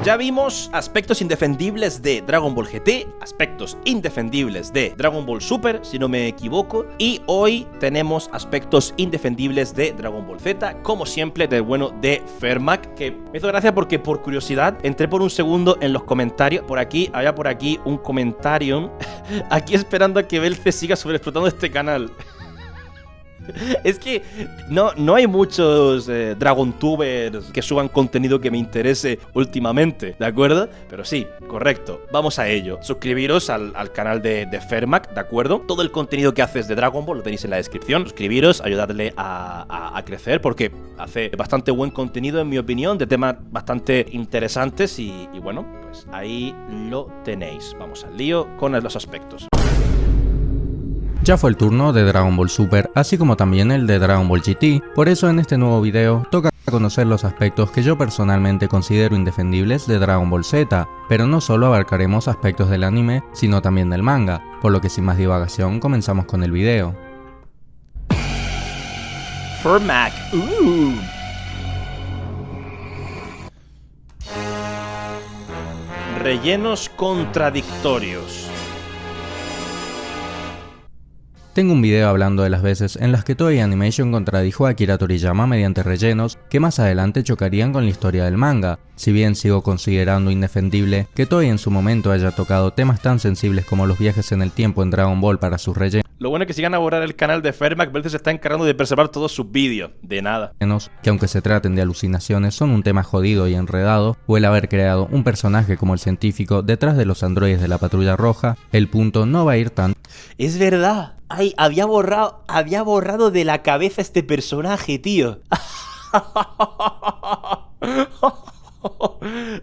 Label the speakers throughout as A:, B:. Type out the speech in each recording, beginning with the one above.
A: Ya vimos aspectos indefendibles de Dragon Ball GT, aspectos indefendibles de Dragon Ball Super, si no me equivoco, y hoy tenemos aspectos indefendibles de Dragon Ball Z, como siempre del bueno de Fermac, que me hizo gracia porque por curiosidad entré por un segundo en los comentarios, había por aquí un comentario, aquí esperando a que Belce siga sobreexplotando este canal. Es que no hay muchos DragonTubers que suban contenido que me interese últimamente, ¿de acuerdo? Pero sí, correcto, vamos a ello. Suscribiros al canal de Fermac, ¿de acuerdo? Todo el contenido que haces de Dragon Ball lo tenéis en la descripción. Suscribiros, ayudadle a crecer porque hace bastante buen contenido, en mi opinión, de temas bastante interesantes y bueno, pues ahí lo tenéis. Vamos al lío con los aspectos.
B: Ya fue el turno de Dragon Ball Super, así como también el de Dragon Ball GT, por eso en este nuevo video toca conocer los aspectos que yo personalmente considero indefendibles de Dragon Ball Z, pero no solo abarcaremos aspectos del anime, sino también del manga, por lo que sin más divagación comenzamos con el video.
A: Fermac, rellenos contradictorios.
B: Tengo un video hablando de las veces en las que Toei Animation contradijo a Akira Toriyama mediante rellenos que más adelante chocarían con la historia del manga. Si bien sigo considerando indefendible que Toei en su momento haya tocado temas tan sensibles como los viajes en el tiempo en Dragon Ball para sus rellenos,
A: lo bueno es que si van a borrar el canal de Fermac, Belce se está encargando de preservar todos sus vídeos. De nada.
B: que aunque se traten de alucinaciones son un tema jodido y enredado, o el haber creado un personaje como el científico detrás de los androides de la Patrulla Roja, el punto no va a ir tan...
A: Es verdad. Ay, había borrado de la cabeza este personaje, tío.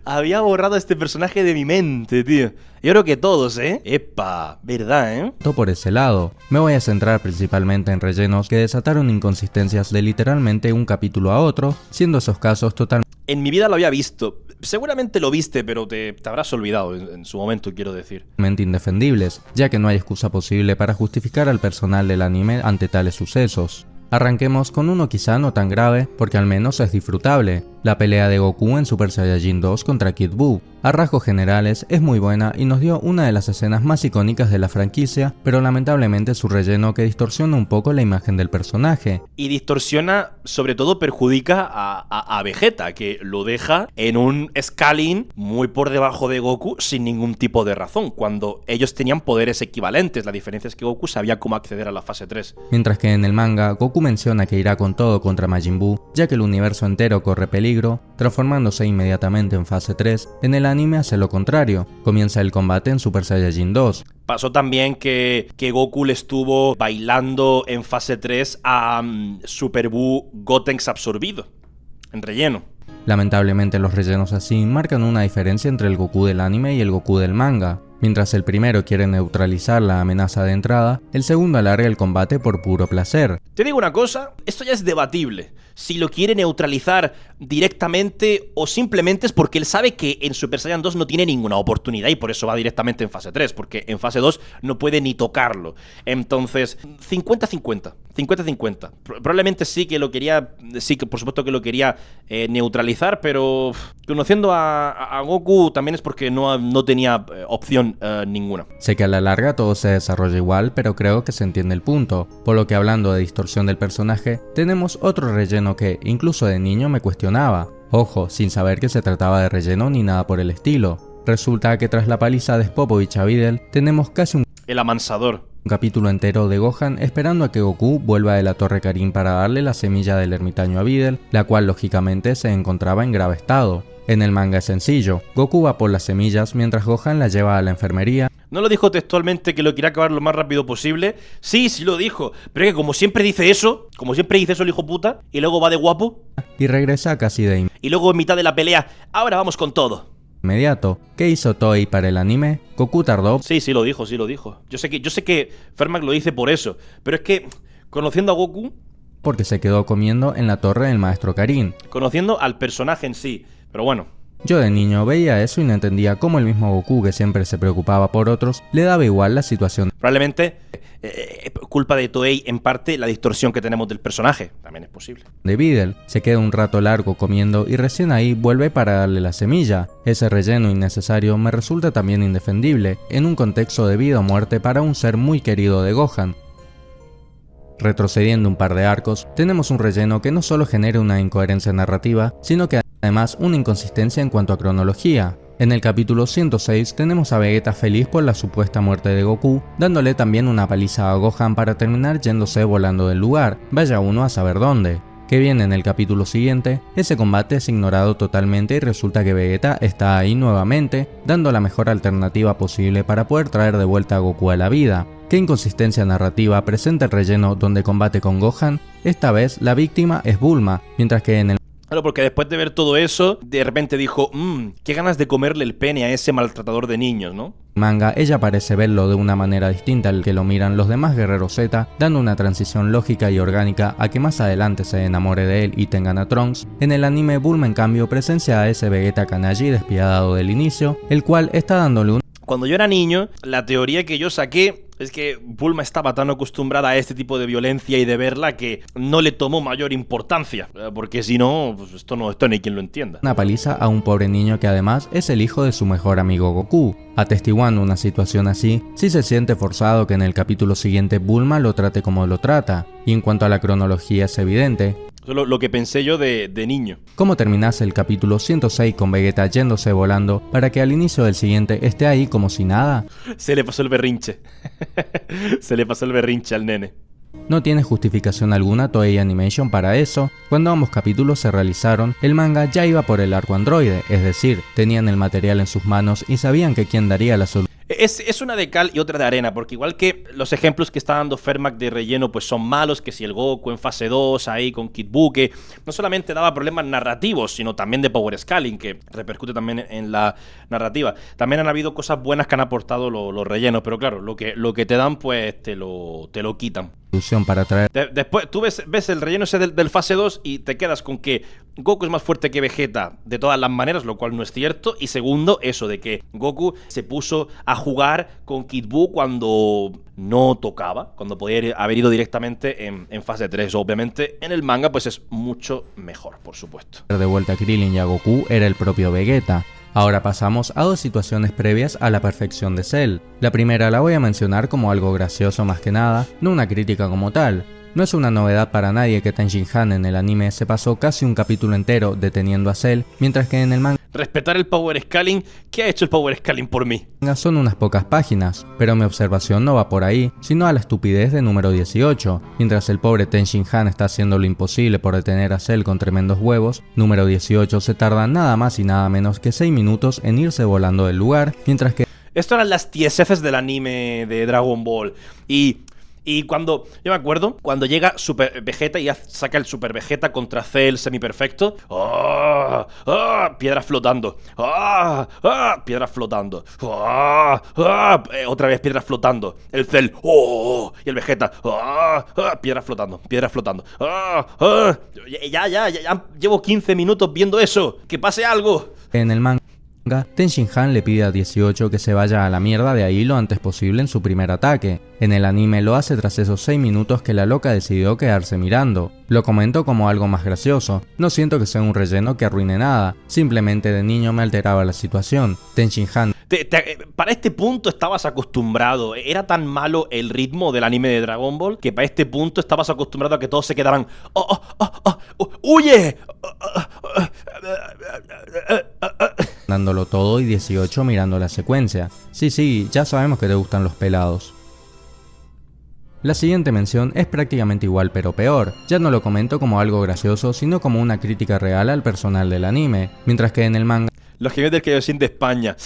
A: Había borrado este personaje de mi mente, tío. Yo creo que todos, ¿eh? Epa, verdad,
B: Por ese lado, me voy a centrar principalmente en rellenos que desataron inconsistencias de literalmente un capítulo a otro, siendo esos casos totalmente...
A: En mi vida lo había visto. Seguramente lo viste, pero te habrás olvidado en su momento, quiero decir.
B: Indefendibles, ya que no hay excusa posible para justificar al personal del anime ante tales sucesos. Arranquemos con uno quizá no tan grave, porque al menos es disfrutable, la pelea de Goku en Super Saiyajin 2 contra Kid Buu. A rasgos generales es muy buena y nos dio una de las escenas más icónicas de la franquicia, pero lamentablemente su relleno que distorsiona un poco la imagen del personaje.
A: Y distorsiona, sobre todo perjudica a Vegeta, que lo deja en un scaling muy por debajo de Goku sin ningún tipo de razón, cuando ellos tenían poderes equivalentes. La diferencia es que Goku sabía cómo acceder a la fase 3.
B: Mientras que en el manga, Goku menciona que irá con todo contra Majin Buu, ya que el universo entero corre peligro, transformándose inmediatamente en fase 3, en el anime hace lo contrario, comienza el combate en Super Saiyajin 2.
A: Pasó también que Goku le estuvo bailando en fase 3 a Super Buu Gotenks absorbido, en relleno.
B: Lamentablemente los rellenos así marcan una diferencia entre el Goku del anime y el Goku del manga. Mientras el primero quiere neutralizar la amenaza de entrada, el segundo alarga el combate por puro placer.
A: Te digo una cosa, esto ya es debatible. Si lo quiere neutralizar directamente o simplemente es porque él sabe que en Super Saiyan 2 no tiene ninguna oportunidad y por eso va directamente en fase 3, porque en fase 2 no puede ni tocarlo. Entonces, 50-50. 50-50. Probablemente sí que lo quería, sí que por supuesto que lo quería neutralizar, pero conociendo a Goku también es porque no tenía opción ninguna.
B: Sé que a la larga todo se desarrolla igual, pero creo que se entiende el punto, por lo que hablando de distorsión del personaje, tenemos otro relleno que, incluso de niño, me cuestionaba. Ojo, sin saber que se trataba de relleno ni nada por el estilo. Resulta que tras la paliza de Popovich a Videl, tenemos casi
A: el amansador.
B: Un capítulo entero de Gohan esperando a que Goku vuelva de la Torre Karin para darle la semilla del ermitaño a Videl, la cual lógicamente se encontraba en grave estado. En el manga es sencillo, Goku va por las semillas mientras Gohan la lleva a la enfermería.
A: ¿No lo dijo textualmente que lo quería acabar lo más rápido posible? Sí lo dijo, pero es que como siempre dice eso el hijo puta, y luego va de guapo.
B: Y regresa casi de
A: y luego en mitad de la pelea, ahora vamos con todo.
B: Inmediato. ¿Qué hizo Toei para el anime? Goku tardó.
A: Sí lo dijo. Yo sé que Fermac lo dice por eso, pero es que, conociendo a Goku...
B: Porque se quedó comiendo en la torre del maestro Karin.
A: Conociendo al personaje en sí, pero bueno.
B: Yo de niño veía eso y no entendía cómo el mismo Goku, que siempre se preocupaba por otros, le daba igual la situación.
A: Probablemente culpa de Toei, en parte, la distorsión que tenemos del personaje. También es posible.
B: De Videl se queda un rato largo comiendo y recién ahí vuelve para darle la semilla. Ese relleno innecesario me resulta también indefendible, en un contexto de vida o muerte para un ser muy querido de Gohan. Retrocediendo un par de arcos, tenemos un relleno que no solo genera una incoherencia narrativa, sino que además una inconsistencia en cuanto a cronología. En el capítulo 106 tenemos a Vegeta feliz por la supuesta muerte de Goku, dándole también una paliza a Gohan para terminar yéndose volando del lugar, vaya uno a saber dónde. Que bien, en el capítulo siguiente, ese combate es ignorado totalmente y resulta que Vegeta está ahí nuevamente, dando la mejor alternativa posible para poder traer de vuelta a Goku a la vida. ¿Qué inconsistencia narrativa presenta el relleno donde combate con Gohan? Esta vez la víctima es Bulma, mientras que en el
A: Claro, porque después de ver todo eso, de repente dijo, qué ganas de comerle el pene a ese maltratador de niños, ¿no?
B: manga, ella parece verlo de una manera distinta al que lo miran los demás guerreros Z, dando una transición lógica y orgánica a que más adelante se enamore de él y tengan a Trunks. En el anime, Bulma en cambio presencia a ese Vegeta canalla y despiadado del inicio, el cual está dándole un...
A: Cuando yo era niño, la teoría que yo saqué es que Bulma estaba tan acostumbrada a este tipo de violencia y de verla que no le tomó mayor importancia, porque si no, pues esto no hay quien lo entienda.
B: Una paliza a un pobre niño que además es el hijo de su mejor amigo Goku. Atestiguando una situación así, sí se siente forzado que en el capítulo siguiente Bulma lo trate como lo trata, y en cuanto a la cronología es evidente.
A: Eso es lo que pensé yo de niño.
B: ¿Cómo terminase el capítulo 106 con Vegeta yéndose volando para que al inicio del siguiente esté ahí como si nada?
A: Se le pasó el berrinche. Se le pasó el berrinche al nene.
B: No tiene justificación alguna Toei Animation para eso. Cuando ambos capítulos se realizaron, el manga ya iba por el arco androide, es decir, tenían el material en sus manos y sabían que quién daría la solución.
A: Es una de cal y otra de arena, porque igual que los ejemplos que está dando Fermac de relleno pues son malos, que si el Goku en fase 2 ahí con Kid Buu, que no solamente daba problemas narrativos, sino también de power scaling, que repercute también en la narrativa. También han habido cosas buenas que han aportado los rellenos, pero claro, lo que te dan pues te lo quitan.
B: Para traer...
A: Después tú ves el relleno ese del fase 2 y te quedas con que Goku es más fuerte que Vegeta de todas las maneras, lo cual no es cierto. Y segundo, eso de que Goku se puso a jugar con Kid Buu cuando no tocaba, cuando podía haber ido directamente en fase 3. Obviamente en el manga pues es mucho mejor, por supuesto.
B: De vuelta a Krillin y a Goku era el propio Vegeta. Ahora pasamos a dos situaciones previas a la perfección de Cell. La primera la voy a mencionar como algo gracioso más que nada, no una crítica como tal. No es una novedad para nadie que Ten Shin Han en el anime se pasó casi un capítulo entero deteniendo a Cell, mientras que en el manga...
A: Respetar el power scaling. ¿Qué ha hecho el power scaling por mí?
B: Son unas pocas páginas, pero mi observación no va por ahí, sino a la estupidez de número 18. Mientras el pobre Ten Shin Han está haciendo lo imposible por detener a Cell con tremendos huevos, número 18 se tarda nada más y nada menos que 6 minutos en irse volando del lugar, mientras que...
A: Esto eran las tieseces del anime de Dragon Ball. Y cuando, yo me acuerdo, cuando llega Super Vegeta y saca el Super Vegeta contra Cell semiperfecto. Piedras flotando. Piedras flotando. Otra vez piedras flotando. El Cell. Y el Vegeta. Piedras flotando. Piedras flotando. Ya. Llevo 15 minutos viendo eso. ¡Que pase algo!
B: En el manga, Ten Shin Han le pide a 18 que se vaya a la mierda de ahí lo antes posible en su primer ataque. En el anime lo hace tras esos 6 minutos que la loca decidió quedarse mirando. Lo comento como algo más gracioso, no siento que sea un relleno que arruine nada, simplemente de niño me alteraba la situación. Ten Shin Han...
A: Para este punto estabas acostumbrado, era tan malo el ritmo del anime de Dragon Ball que para este punto estabas acostumbrado a que todos se quedaran ¡huye!
B: Dándolo todo y 18 mirando la secuencia. Sí, ya sabemos que te gustan los pelados. La siguiente mención es prácticamente igual pero peor, ya no lo comento como algo gracioso sino como una crítica real al personal del anime, mientras que en el manga
A: los gemidos del Kaioshin de España.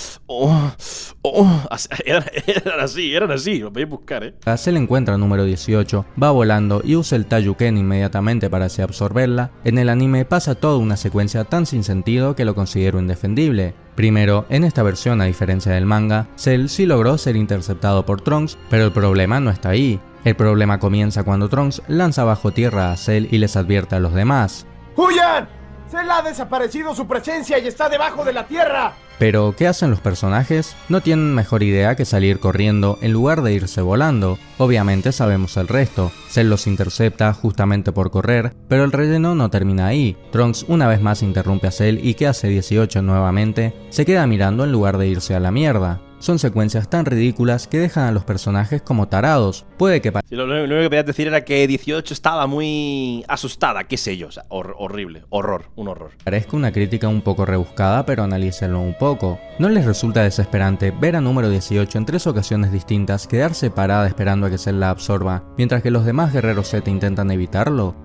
A: Eran así, lo podéis buscar,
B: Se le encuentra número 18, va volando y usa el Taiyuken inmediatamente para así absorberla. En el anime pasa toda una secuencia tan sin sentido que lo considero indefendible. Primero, en esta versión a diferencia del manga, Cell sí logró ser interceptado por Trunks, pero el problema no está ahí. El problema comienza cuando Trunks lanza bajo tierra a Cell y les advierte a los demás.
C: ¡Huyan! Se le ha desaparecido su presencia y está debajo de la tierra.
B: Pero, ¿qué hacen los personajes? No tienen mejor idea que salir corriendo en lugar de irse volando. Obviamente sabemos el resto. Cell los intercepta justamente por correr, pero el relleno no termina ahí. Trunks una vez más interrumpe a Cell y, que hace 18 nuevamente, se queda mirando en lugar de irse a la mierda. Son secuencias tan ridículas que dejan a los personajes como tarados. Puede que
A: sí, lo único que podías decir era que 18 estaba muy asustada, qué sé yo, o sea, horrible, un horror.
B: Parezca una crítica un poco rebuscada, pero analícenlo un poco. ¿No les resulta desesperante ver a número 18 en 3 ocasiones distintas quedarse parada esperando a que Cell la absorba, mientras que los demás guerreros Z intentan evitarlo?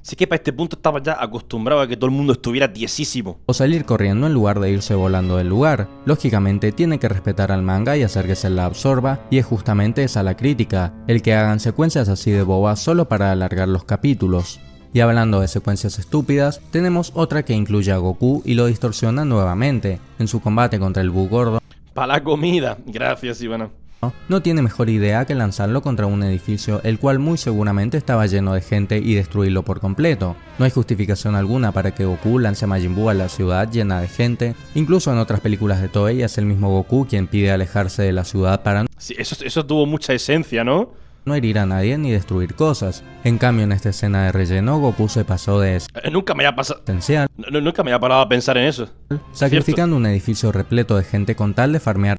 A: Sí que para este punto estaba ya acostumbrado a que todo el mundo estuviera tiesísimo.
B: O salir corriendo en lugar de irse volando del lugar. Lógicamente tiene que respetar al manga y hacer que se la absorba, y es justamente esa la crítica, el que hagan secuencias así de bobas solo para alargar los capítulos. Y hablando de secuencias estúpidas, tenemos otra que incluye a Goku y lo distorsiona nuevamente, en su combate contra el Buu gordo.
A: Pa' la comida, gracias Ivana.
B: No tiene mejor idea que lanzarlo contra un edificio el cual muy seguramente estaba lleno de gente y destruirlo por completo. No hay justificación alguna para que Goku lance a Majin Buu a la ciudad llena de gente. Incluso en otras películas de Toei es el mismo Goku quien pide alejarse de la ciudad para
A: sí, eso tuvo mucha esencia, ¿no?
B: No herir a nadie ni destruir cosas. En cambio, en esta escena de relleno, Goku se pasó de
A: nunca me había pasado.
B: Esencial.
A: Nunca me había parado a pensar en eso.
B: Sacrificando un edificio repleto de gente con tal de farmear.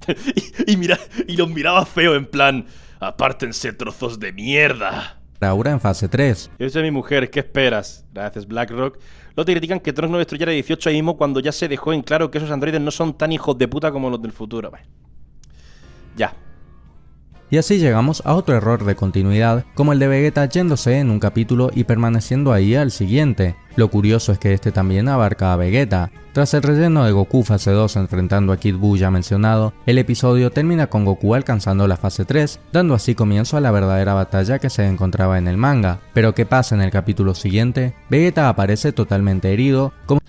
A: y los miraba feo, en plan, apártense trozos de mierda.
B: Aura en fase 3.
A: Yo soy mi mujer, ¿qué esperas? Gracias, Blackrock. Luego te critican que Trunks no destruyera 18 ahí mismo cuando ya se dejó en claro que esos androides no son tan hijos de puta como los del futuro. Ya.
B: Y así llegamos a otro error de continuidad, como el de Vegeta yéndose en un capítulo y permaneciendo ahí al siguiente. Lo curioso es que este también abarca a Vegeta. Tras el relleno de Goku fase 2 enfrentando a Kid Buu ya mencionado, el episodio termina con Goku alcanzando la fase 3, dando así comienzo a la verdadera batalla que se encontraba en el manga. Pero ¿qué pasa en el capítulo siguiente? Vegeta aparece totalmente herido, como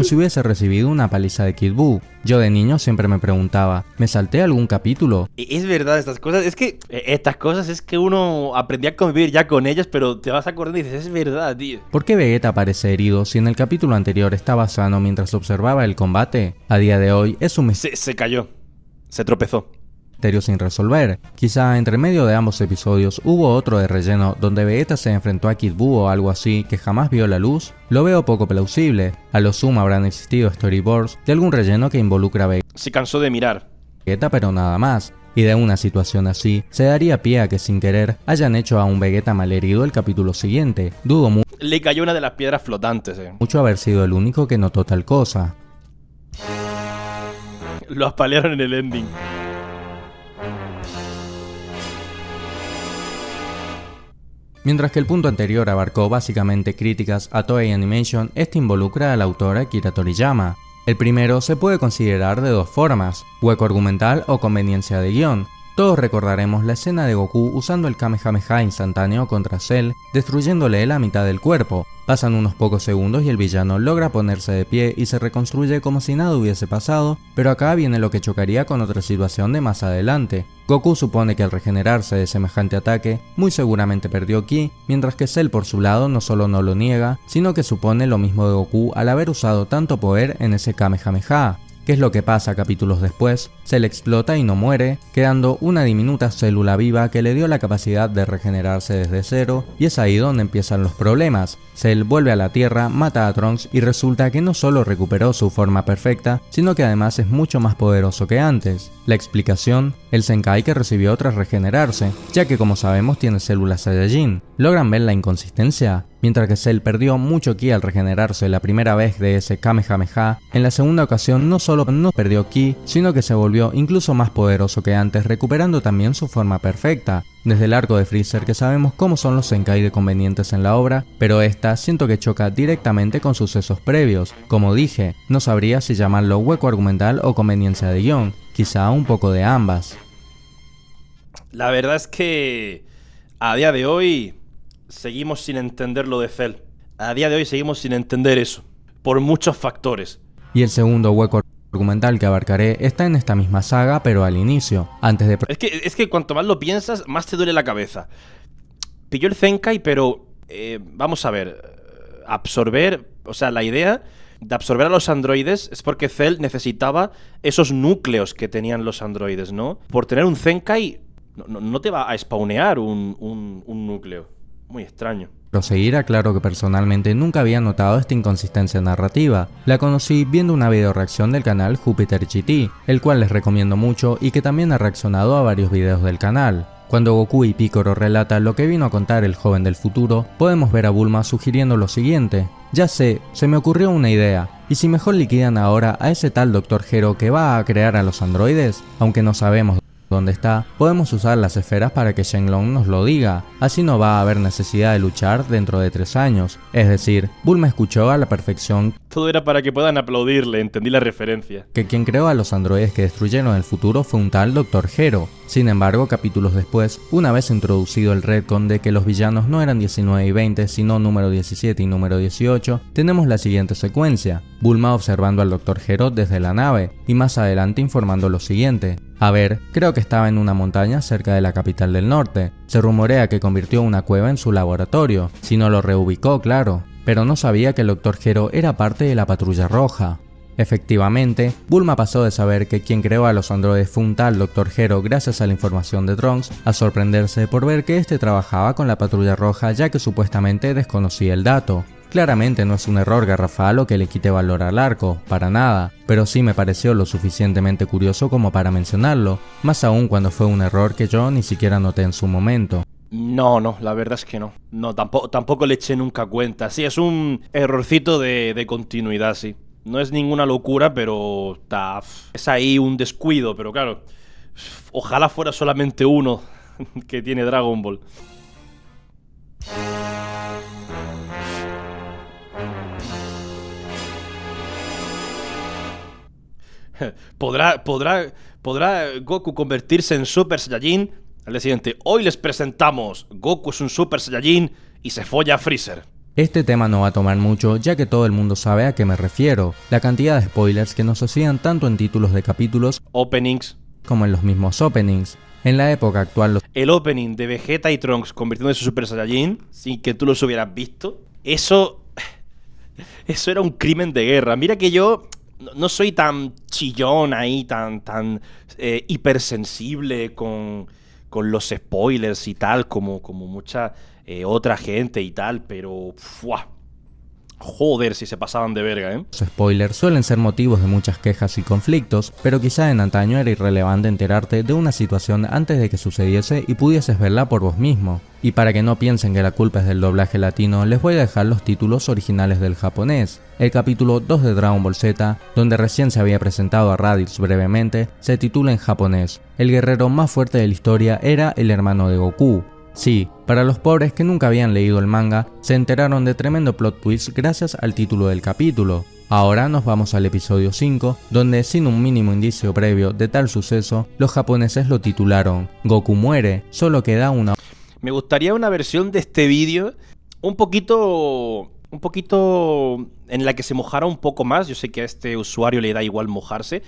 B: si hubiese recibido una paliza de Kid Buu. Yo de niño siempre me preguntaba, ¿me salté algún capítulo?
A: Es verdad, estas cosas es que uno aprendía a convivir ya con ellas, pero te vas acordando y dices, es verdad, tío.
B: ¿Por qué Vegeta aparece herido si en el capítulo anterior estaba sano mientras observaba el combate? A día de hoy es un
A: se cayó, se tropezó.
B: Misterio sin resolver. Quizá entre medio de ambos episodios hubo otro de relleno donde Vegeta se enfrentó a Kid Buu o algo así que jamás vio la luz. Lo veo poco plausible. A lo sumo habrán existido storyboards de algún relleno que involucra a Vegeta.
A: Se cansó de mirar.
B: Pero nada más. Y de una situación así, se daría pie a que sin querer hayan hecho a un Vegeta malherido el capítulo siguiente. Dudo mucho.
A: Le cayó una de las piedras flotantes,
B: Mucho haber sido el único que notó tal cosa.
A: Lo apalearon en el ending.
B: Mientras que el punto anterior abarcó básicamente críticas a Toei Animation, este involucra a la autora Akira Toriyama. El primero se puede considerar de dos formas, hueco argumental o conveniencia de guión. Todos recordaremos la escena de Goku usando el Kamehameha instantáneo contra Cell, destruyéndole la mitad del cuerpo. Pasan unos pocos segundos y el villano logra ponerse de pie y se reconstruye como si nada hubiese pasado, pero acá viene lo que chocaría con otra situación de más adelante. Goku supone que al regenerarse de semejante ataque, muy seguramente perdió ki, mientras que Cell por su lado no solo no lo niega, sino que supone lo mismo de Goku al haber usado tanto poder en ese Kamehameha. ¿Qué es lo que pasa capítulos después? Cell explota y no muere, quedando una diminuta célula viva que le dio la capacidad de regenerarse desde cero, y es ahí donde empiezan los problemas. Cell vuelve a la Tierra, mata a Trunks y resulta que no solo recuperó su forma perfecta, sino que además es mucho más poderoso que antes. La explicación, el Zenkai que recibió tras regenerarse, ya que como sabemos tiene células Saiyajin. ¿Logran ver la inconsistencia? Mientras que Cell perdió mucho ki al regenerarse la primera vez de ese Kamehameha, en la segunda ocasión no solo no perdió ki, sino que se volvió incluso más poderoso que antes, recuperando también su forma perfecta. Desde el arco de Freezer que sabemos cómo son los Zenkai de convenientes en la obra, pero esta siento que choca directamente con sucesos previos. Como dije, no sabría si llamarlo hueco argumental o conveniencia de guión, quizá un poco de ambas.
A: La verdad es que a día de hoy seguimos sin entender lo de Cell. A día de hoy seguimos sin entender eso, por muchos factores.
B: Y el segundo hueco argumental que abarcaré está en esta misma saga, pero al inicio, antes de...
A: Es que cuanto más lo piensas, más te duele la cabeza. Pilló el Zenkai, pero... vamos a ver... absorber, o sea, la idea de absorber a los androides es porque Cell necesitaba esos núcleos que tenían los androides, ¿no? Por tener un Zenkai no te va a spawnear un núcleo. Muy extraño.
B: Proseguir, aclaro que personalmente nunca había notado esta inconsistencia narrativa. La conocí viendo una video reacción del canal Jupiter GT, el cual les recomiendo mucho y que también ha reaccionado a varios videos del canal. Cuando Goku y Piccolo relatan lo que vino a contar el joven del futuro, podemos ver a Bulma sugiriendo lo siguiente: ya sé, se me ocurrió una idea, ¿y si mejor liquidan ahora a ese tal Dr. Gero que va a crear a los androides? Aunque no sabemos dónde está, podemos usar las esferas para que Shenlong nos lo diga, así no va a haber necesidad de luchar dentro de 3 años. Es decir, Bulma escuchó a la perfección
A: Todo era para que puedan aplaudirle, entendí la referencia.
B: que quien creó a los androides que destruyeron el futuro fue un tal Dr. Gero. Sin embargo, capítulos después, una vez introducido el retcon de que los villanos no eran 19 y 20, sino número 17 y número 18, tenemos la siguiente secuencia: Bulma observando al Dr. Gero desde la nave, y más adelante informando lo siguiente: a ver, creo que estaba en una montaña cerca de la capital del norte. Se rumorea que convirtió una cueva en su laboratorio, si no lo reubicó, claro. Pero no sabía que el Dr. Gero era parte de la Patrulla Roja. Efectivamente, Bulma pasó de saber que quien creó a los androides fue un tal Dr. Gero gracias a la información de Trunks, a sorprenderse por ver que este trabajaba con la Patrulla Roja, ya que supuestamente desconocía el dato. Claramente no es un error garrafal o que le quite valor al arco, para nada, pero sí me pareció lo suficientemente curioso como para mencionarlo, más aún cuando fue un error que yo ni siquiera noté en su momento.
A: No, la verdad es que no. No, tampoco le eché nunca cuenta. Sí, es un errorcito de continuidad, sí. No es ninguna locura, pero es ahí un descuido, pero claro, ojalá fuera solamente uno que tiene Dragon Ball. ¿Podrá Goku convertirse en Super Saiyajin? Al día siguiente, hoy les presentamos: Goku es un Super Saiyajin y se folla a Freezer.
B: Este tema no va a tomar mucho, ya que todo el mundo sabe a qué me refiero: la cantidad de spoilers que nos hacían tanto en títulos de capítulos
A: Openings.
B: como en los mismos openings. En la época actual,
A: El opening de Vegeta y Trunks convirtiéndose en Super Saiyajin sin que tú los hubieras visto, eso era un crimen de guerra. Mira que yo no soy tan chillón ahí, tan hipersensible con los spoilers y tal, como mucha otra gente y tal, pero ¡fua! Joder, si se pasaban de verga, ¿eh?
B: los spoilers suelen ser motivos de muchas quejas y conflictos, pero quizá en antaño era irrelevante enterarte de una situación antes de que sucediese y pudieses verla por vos mismo. Y para que no piensen que la culpa es del doblaje latino, les voy a dejar los títulos originales del japonés. El capítulo 2 de Dragon Ball Z, donde recién se había presentado a Raditz brevemente, se titula en japonés: el guerrero más fuerte de la historia era el hermano de Goku. Sí, para los pobres que nunca habían leído el manga, se enteraron de tremendo plot twist gracias al título del capítulo. Ahora nos vamos al episodio 5, donde sin un mínimo indicio previo de tal suceso, los japoneses lo titularon: Goku muere, solo queda una...
A: Me gustaría una versión de este vídeo un poquito en la que se mojara un poco más. Yo sé que a este usuario le da igual mojarse,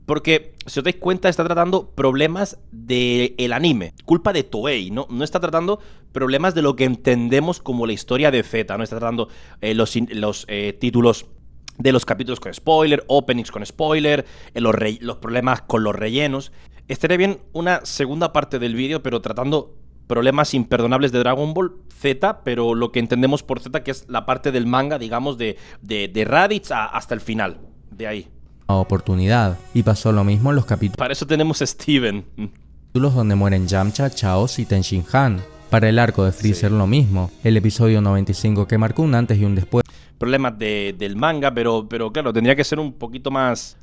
A: porque, si os dais cuenta, está tratando problemas del anime, culpa de Toei, no está tratando problemas de lo que entendemos como la historia de Z, no está tratando los títulos de los capítulos con spoiler, openings con spoiler, los problemas con los rellenos. Estaría bien una segunda parte del vídeo, pero tratando problemas imperdonables de Dragon Ball Z, pero lo que entendemos por Z, que es la parte del manga, digamos, de Raditz hasta el final, de ahí.
B: oportunidad, y pasó lo mismo en los capítulos
A: Para eso tenemos a Steven.
B: donde mueren Yamcha, Chaos y Tenshin Han. Para el arco de Freezer lo mismo, el episodio 95 que marcó un antes y un después.
A: Problemas del manga, pero claro, tendría que ser un poquito más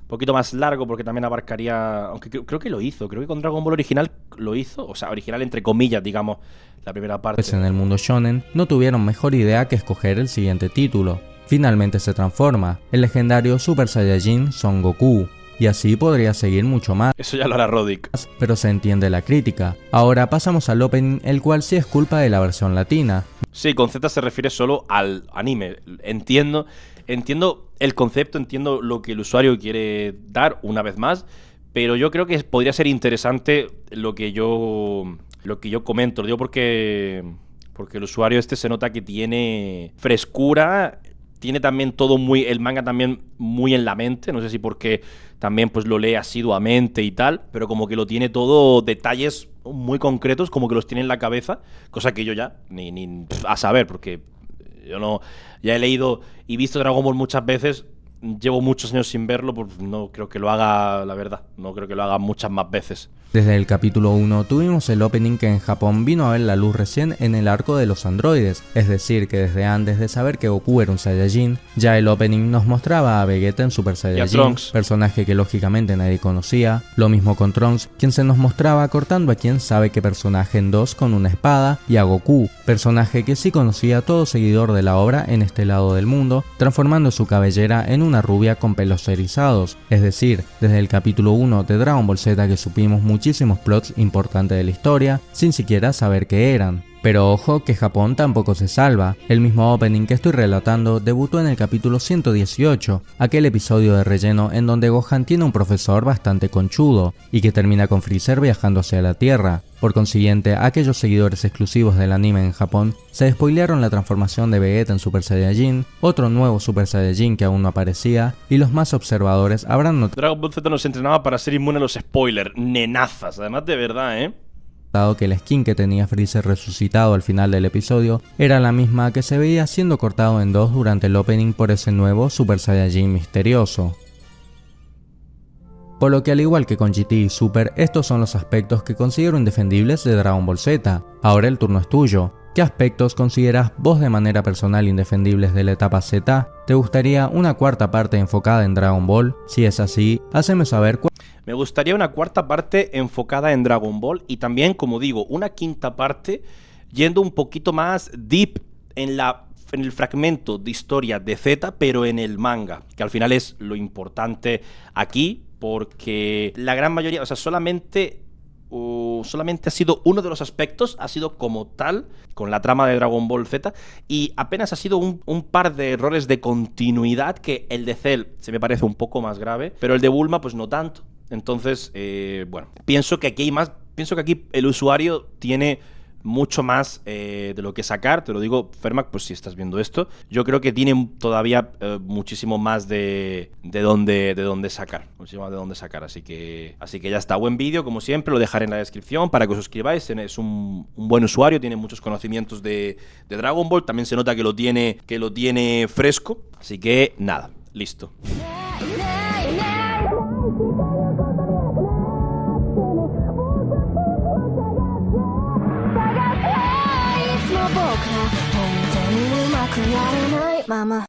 A: largo, porque también abarcaría, aunque creo que lo hizo, creo que con Dragon Ball original lo hizo, o sea, original entre comillas, digamos, la primera parte.
B: En el mundo shonen no tuvieron mejor idea que escoger el siguiente título. Finalmente se transforma, el legendario Super Saiyajin Son Goku, y así podría seguir mucho más,
A: Eso ya lo hará Rodic.
B: pero se entiende la crítica. Ahora pasamos al opening, el cual sí es culpa de la versión latina.
A: Sí, con Z se refiere solo al anime. Entiendo el concepto, entiendo lo que el usuario quiere dar una vez más, pero yo creo que podría ser interesante lo que yo comento. Lo digo porque el usuario se nota que tiene frescura tiene también todo el manga también muy en la mente, no sé si porque también pues lo lee asiduamente y tal, pero como que lo tiene todo, detalles muy concretos, como que los tiene en la cabeza, cosa que yo ya, ni a saber, porque yo no, ya he leído y visto Dragon Ball muchas veces, llevo muchos años sin verlo, pues no creo que lo haga, la verdad, no creo que lo haga muchas más veces.
B: Desde el capítulo 1 tuvimos el opening que en Japón vino a ver la luz recién en el arco de los androides, es decir que desde antes de saber que Goku era un Saiyajin, ya el opening nos mostraba a Vegeta en Super Saiyajin, personaje que lógicamente nadie conocía, lo mismo con Trunks, quien se nos mostraba cortando a quien sabe qué personaje en dos con una espada, y a Goku, personaje que sí conocía a todo seguidor de la obra en este lado del mundo, transformando su cabellera en una rubia con pelos erizados, es decir, desde el capítulo 1 de Dragon Ball Z que supimos muchísimos plots importantes de la historia, sin siquiera saber qué eran. Pero ojo que Japón tampoco se salva, el mismo opening que estoy relatando debutó en el capítulo 118, aquel episodio de relleno en donde Gohan tiene un profesor bastante conchudo, y que termina con Freezer viajando hacia la Tierra. Por consiguiente, aquellos seguidores exclusivos del anime en Japón se spoilearon la transformación de Vegeta en Super Saiyajin, otro nuevo Super Saiyajin que aún no aparecía, y los más observadores habrán notado
A: Dragon Ball Z nos entrenaba para ser inmune a los spoilers, nenazas, además de verdad,
B: dado que la skin que tenía Freezer resucitado al final del episodio era la misma que se veía siendo cortado en dos durante el opening por ese nuevo Super Saiyajin misterioso. Por lo que al igual que con GT y Super, estos son los aspectos que considero indefendibles de Dragon Ball Z. Ahora el turno es tuyo. ¿Qué aspectos consideras vos de manera personal indefendibles de la etapa Z? ¿Te gustaría una cuarta parte enfocada en Dragon Ball? Si es así, haceme saber cuál.
A: Me gustaría una cuarta parte enfocada en Dragon Ball y también, como digo, una quinta parte yendo un poquito más deep en el fragmento de historia de Z, pero en el manga, que al final es lo importante aquí, porque la gran mayoría, o sea, solamente ha sido uno de los aspectos, ha sido como tal, con la trama de Dragon Ball Z, y apenas ha sido un par de errores de continuidad, que el de Cell se me parece un poco más grave, pero el de Bulma pues no tanto. Entonces, bueno, pienso que aquí el usuario tiene mucho más de lo que sacar, te lo digo, Fermac, pues si estás viendo esto, yo creo que tiene todavía muchísimo más de dónde sacar, así que ya está, buen vídeo, como siempre, lo dejaré en la descripción para que os suscribáis, es un buen usuario, tiene muchos conocimientos de Dragon Ball, también se nota que lo tiene fresco, así que nada, listo.
D: Mama